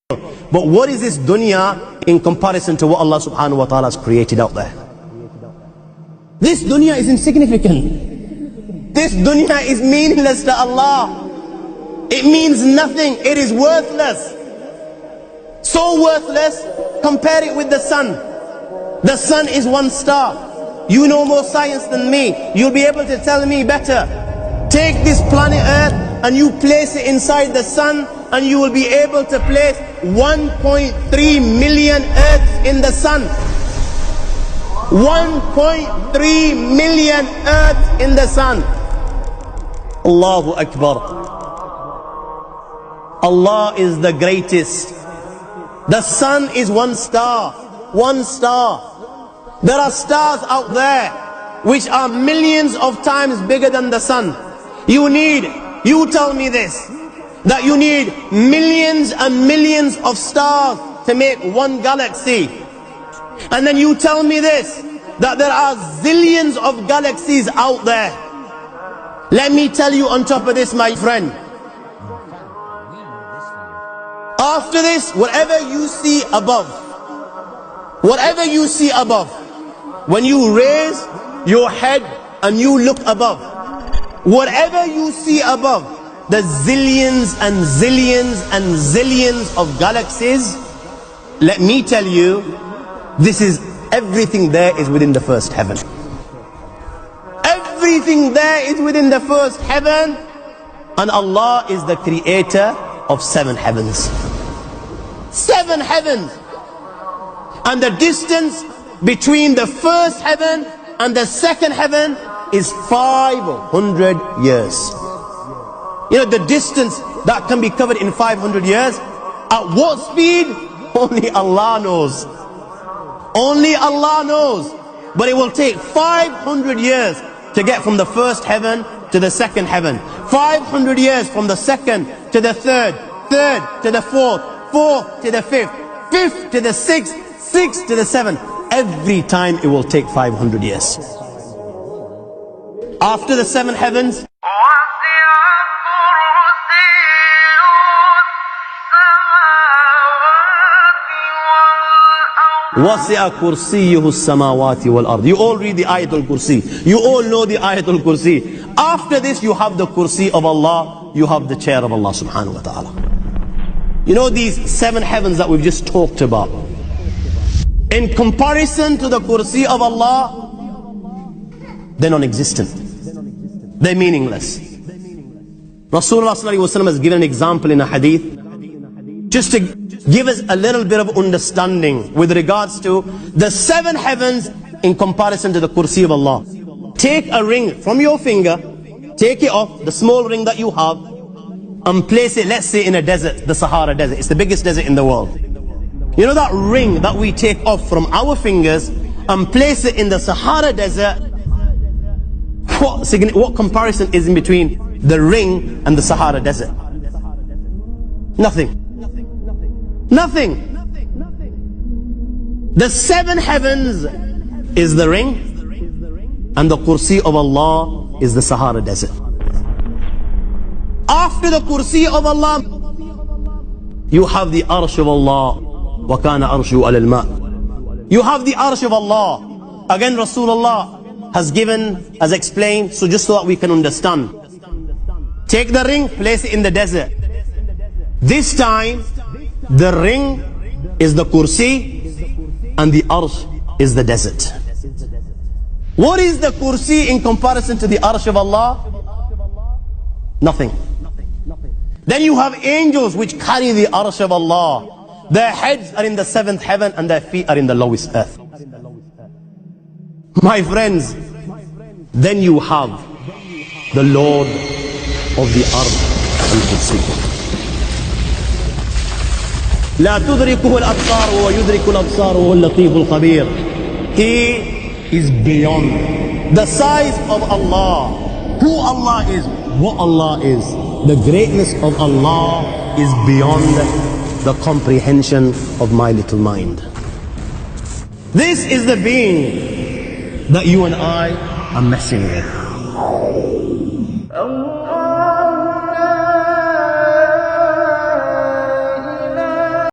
But what is this dunya in comparison to what Allah Subhanahu wa ta'ala has created out there? This dunya is insignificant. This dunya is meaningless to Allah. It means nothing. It is worthless. So worthless, compare it with the sun. The sun is one star. You know more science than me. You'll be able to tell me better. Take this planet Earth and you place it inside the sun, and you will be able to place 1.3 million Earths in the sun. 1.3 million Earths in the sun. Allahu Akbar. Allah is the greatest. The sun is one star. One star. There are stars out there which are millions of times bigger than the sun. You tell me this, that you need millions and millions of stars to make one galaxy. And then you tell me this, that there are zillions of galaxies out there. Let me tell you on top of this, my friend. After this, whatever you see above, when you raise your head and you look above, whatever you see above, the zillions and zillions and zillions of galaxies, let me tell you, this is everything there is within the first heaven. Everything there is within the first heaven, and Allah is the creator of 7 heavens. 7 heavens. And the distance between the first heaven and the second heaven is 500 years. You know the distance that can be covered in 500 years? At what speed? Only Allah knows. Only Allah knows. But it will take 500 years to get from the first heaven to the second heaven. 500 years from the second to the third, third to the fourth, fourth to the fifth, fifth to the sixth, sixth to the seventh. Every time it will take 500 years. After the 7 heavens, وَسِعَ كُرْسِيُّهُ السَّمَاوَاتِ وَالْأَرْضِ. You all read the Ayatul Kursi. You all know the Ayatul Kursi. After this you have the Kursi of Allah. You have the chair of Allah Subhanahu wa ta'ala. You know these 7 heavens that we've just talked about, in comparison to the Kursi of Allah, they're non-existent. They're meaningless. Rasulullah has given an example in a hadith, just to give us a little bit of understanding with regards to the 7 heavens in comparison to the Kursi of Allah. Take a ring from your finger, take it off, the small ring that you have, and place it, let's say, in a desert, the Sahara Desert. It's the biggest desert in the world. You know that ring that we take off from our fingers and place it in the Sahara Desert? What comparison is in between the ring and the Sahara Desert? Nothing. Nothing. The 7 heavens is the ring, and the Kursi of Allah is the Sahara Desert. After the Kursi of Allah, you have the Arsh of Allah. وَكَانَ أَرْشُهُ عَلَى الْمَاءِ. You have the Arsh of Allah. Again, Rasulullah has explained, so just so that we can understand. Take the ring, place it in the desert. This time, the ring is the Kursi and the Arsh is the desert. What is the Kursi in comparison to the Arsh of Allah? Nothing. Then you have angels which carry the Arsh of Allah. Their heads are in the 7th heaven and their feet are in the lowest earth. My friends, then you have the Lord of the Arsh al-Kursi. لا تدركه الأبصار ويدرك الأبصار وهو اللطيف الخبير. He is beyond the size of Allah, who Allah is, what Allah is. The greatness of Allah is beyond the comprehension of my little mind. This is the being that you and I are messing with.